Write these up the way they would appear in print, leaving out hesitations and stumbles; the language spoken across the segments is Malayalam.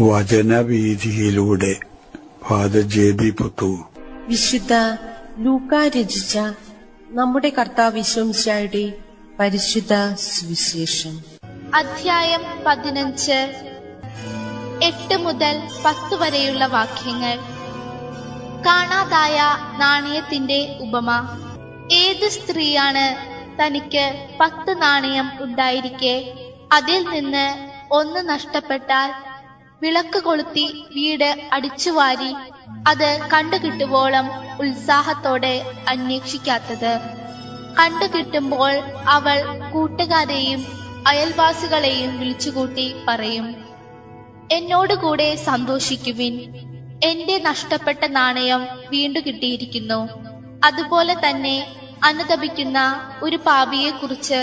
വചനവീഥിയിലൂടെ ഫാദർ ജെ.ബി. പുത്തൂർ. വിശുദ്ധ ലൂക്ക രചിച്ച നമ്മുടെ കർത്താവ് യേശുമിശിഹായുടെ പരിശുദ്ധ സുവിശേഷം. അധ്യായം 15 8 മുതൽ 10 വരെയുള്ള വാക്യങ്ങൾ. കാണാതായ നാണയത്തിന്റെ ഉപമ. ഏത് സ്ത്രീയാണ് തനിക്ക് 10 നാണയം ഉണ്ടായിരിക്കെ അതിൽ നിന്ന് 1 നഷ്ടപ്പെട്ടാൽ വിളക്ക് കൊളുത്തി വീട് അടിച്ചുവാരി അത് കണ്ടുകിട്ടുവോളം ഉത്സാഹത്തോടെ അന്വേഷിക്കാത്തത്? കണ്ടുകിട്ടുമ്പോൾ അവൾ കൂട്ടുകാരെയും അയൽവാസികളെയും വിളിച്ചുകൂട്ടി പറയും, എന്നോടുകൂടെ സന്തോഷിക്കുവിൻ, എന്റെ നഷ്ടപ്പെട്ട നാണയം വീണ്ടു കിട്ടിയിരിക്കുന്നു. അതുപോലെ തന്നെ അനുതപിക്കുന്ന ഒരു പാപിയെക്കുറിച്ച്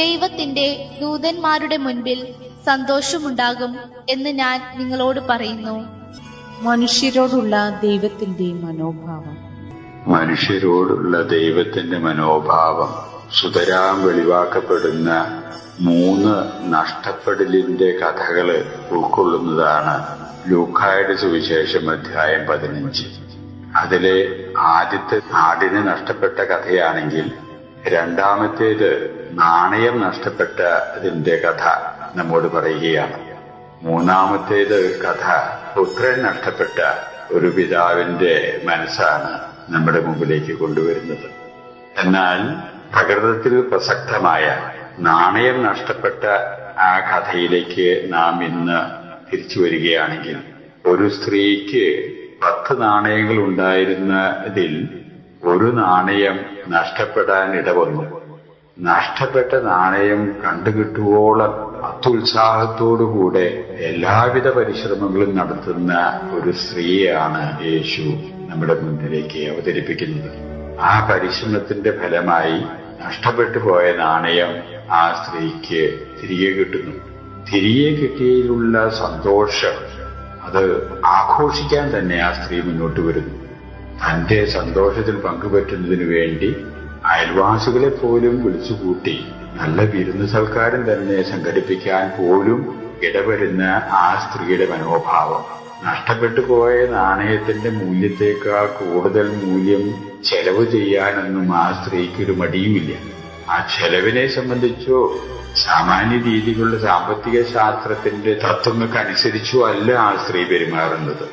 ദൈവത്തിന്റെ ദൂതന്മാരുടെ മുൻപിൽ സന്തോഷമുണ്ടാകും എന്ന് ഞാൻ നിങ്ങളോട് പറയുന്നു. മനുഷ്യരോടുള്ള ദൈവത്തിന്റെ മനോഭാവം. മനുഷ്യരോടുള്ള ദൈവത്തിന്റെ മനോഭാവം സുതരാം വെളിവാക്കപ്പെടുന്ന 3 നഷ്ടപ്പെടലിന്റെ കഥകള് ഉൾക്കൊള്ളുന്നതാണ് ലൂക്കായുടെ സുവിശേഷം അധ്യായം 15. അതിലെ ആദ്യത്തെ ആടിന് നഷ്ടപ്പെട്ട കഥയാണെങ്കിൽ രണ്ടാമത്തേത് നാണയം നഷ്ടപ്പെട്ടതിന്റെ കഥ നമ്മോട് പറയുകയാണ്. മൂന്നാമത്തേത് കഥ പുത്രൻ നഷ്ടപ്പെട്ട ഒരു പിതാവിന്റെ മനസ്സാണ് നമ്മുടെ മുമ്പിലേക്ക് കൊണ്ടുവരുന്നത്. എന്നാൽ പ്രകൃതത്തിൽ പ്രസക്തമായ നാണയം നഷ്ടപ്പെട്ട ആ കഥയിലേക്ക് നാം ഇന്ന് തിരിച്ചു വരികയാണെങ്കിൽ, ഒരു സ്ത്രീക്ക് 10 നാണയങ്ങൾ ഉണ്ടായിരുന്നതിൽ 1 നാണയം നഷ്ടപ്പെടാൻ ഇടവന്നു. നഷ്ടപ്പെട്ട നാണയം കണ്ടുകിട്ടുവോളം അത്യുത്സാഹത്തോടുകൂടെ എല്ലാവിധ പരിശ്രമങ്ങളും നടത്തുന്ന ഒരു സ്ത്രീയാണ് യേശു നമ്മുടെ മുന്നിലേക്ക് അവതരിപ്പിക്കുന്നത്. ആ പരിശ്രമത്തിന്റെ ഫലമായി നഷ്ടപ്പെട്ടു പോയ നാണയം ആ സ്ത്രീക്ക് തിരികെ കിട്ടുന്നു. തിരികെ കിട്ടിയതിലുള്ള സന്തോഷം, അത് ആഘോഷിക്കാൻ തന്നെ ആ സ്ത്രീ മുന്നോട്ട് വരുന്നു. തന്റെ സന്തോഷത്തിൽ പങ്കുപറ്റുന്നതിനു വേണ്ടി അയൽവാസികളെ പോലും വിളിച്ചുകൂട്ടി നല്ല വിരുന്ന് സൽക്കാരം തന്നെ സംഘടിപ്പിക്കാൻ പോലും ഇടവരുന്ന ആ സ്ത്രീയുടെ മനോഭാവം, നഷ്ടപ്പെട്ടു പോയ നാണയത്തിന്റെ മൂല്യത്തേക്കാൾ കൂടുതൽ മൂല്യം ചെലവ് ചെയ്യാനൊന്നും ആ സ്ത്രീക്കൊരു മടിയുമില്ല. ആ ചെലവിനെ സംബന്ധിച്ചോ സാമാന്യ രീതികളുടെ സാമ്പത്തിക ശാസ്ത്രത്തിന്റെ തത്വങ്ങൾക്കനുസരിച്ചോ അല്ല ആ സ്ത്രീ പെരുമാറുന്നത്.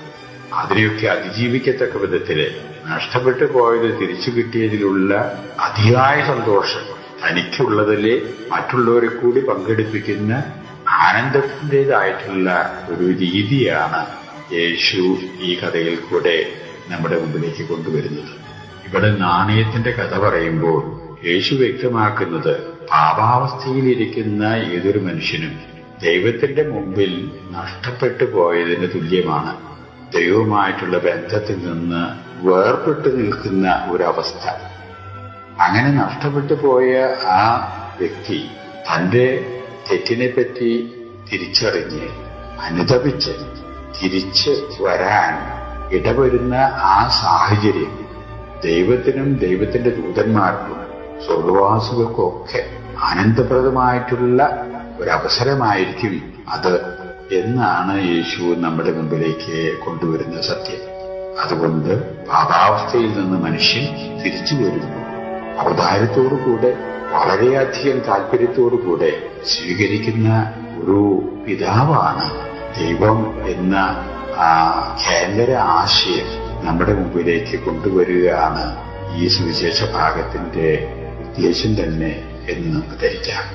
അതിനെയൊക്കെ അതിജീവിക്കത്തക്ക വിധത്തില് നഷ്ടപ്പെട്ടു പോയത് തിരിച്ചു കിട്ടിയതിലുള്ള അതിയായ സന്തോഷം, തനിക്കുള്ളതിലെ മറ്റുള്ളവരെ കൂടി പങ്കെടുപ്പിക്കുന്ന ആനന്ദത്തിൻ്റെതായിട്ടുള്ള ഒരു രീതിയാണ് യേശു ഈ കഥയിൽ കൂടെ നമ്മുടെ മുമ്പിലേക്ക് കൊണ്ടുവരുന്നത്. ഇവിടെ നാണയത്തിന്റെ കഥ പറയുമ്പോൾ യേശു വ്യക്തമാക്കുന്നത്, പാപാവസ്ഥയിലിരിക്കുന്ന ഏതൊരു മനുഷ്യനും ദൈവത്തിന്റെ മുമ്പിൽ നഷ്ടപ്പെട്ടു പോയതിന് തുല്യമാണ്. ദൈവവുമായിട്ടുള്ള ബന്ധത്തിൽ നിന്ന് വേർപെട്ടു നിൽക്കുന്ന ഒരവസ്ഥ. അങ്ങനെ നഷ്ടപ്പെട്ടു പോയ ആ വ്യക്തി തന്റെ തെറ്റിനെപ്പറ്റി തിരിച്ചറിഞ്ഞ് അനുതപിച്ച് തിരിച്ച് വരാൻ ഇടവരുന്ന ആ സാഹചര്യം ദൈവത്തിനും ദൈവത്തിന്റെ ദൂതന്മാർക്കും സ്വർഗ്ഗവാസികൾക്കൊക്കെ ആനന്ദപ്രദമായിട്ടുള്ള ഒരവസരമായിരിക്കും അത് എന്നാണ് യേശു നമ്മുടെ മുമ്പിലേക്ക് കൊണ്ടുവരുന്ന സത്യം. അതുകൊണ്ട് പാപാവസ്ഥയിൽ നിന്ന് മനുഷ്യൻ തിരിച്ചു വരുന്നു. അവതാരത്തോടുകൂടെ വളരെയധികം താല്പര്യത്തോടുകൂടെ സ്വീകരിക്കുന്ന ഒരു പിതാവാണ് ദൈവം എന്ന കേന്ദ്ര ആശയം നമ്മുടെ മുമ്പിലേക്ക് കൊണ്ടുവരികയാണ് ഈ സുവിശേഷ ഭാഗത്തിന്റെ ഉദ്ദേശം തന്നെ എന്ന് ധരിക്കാം.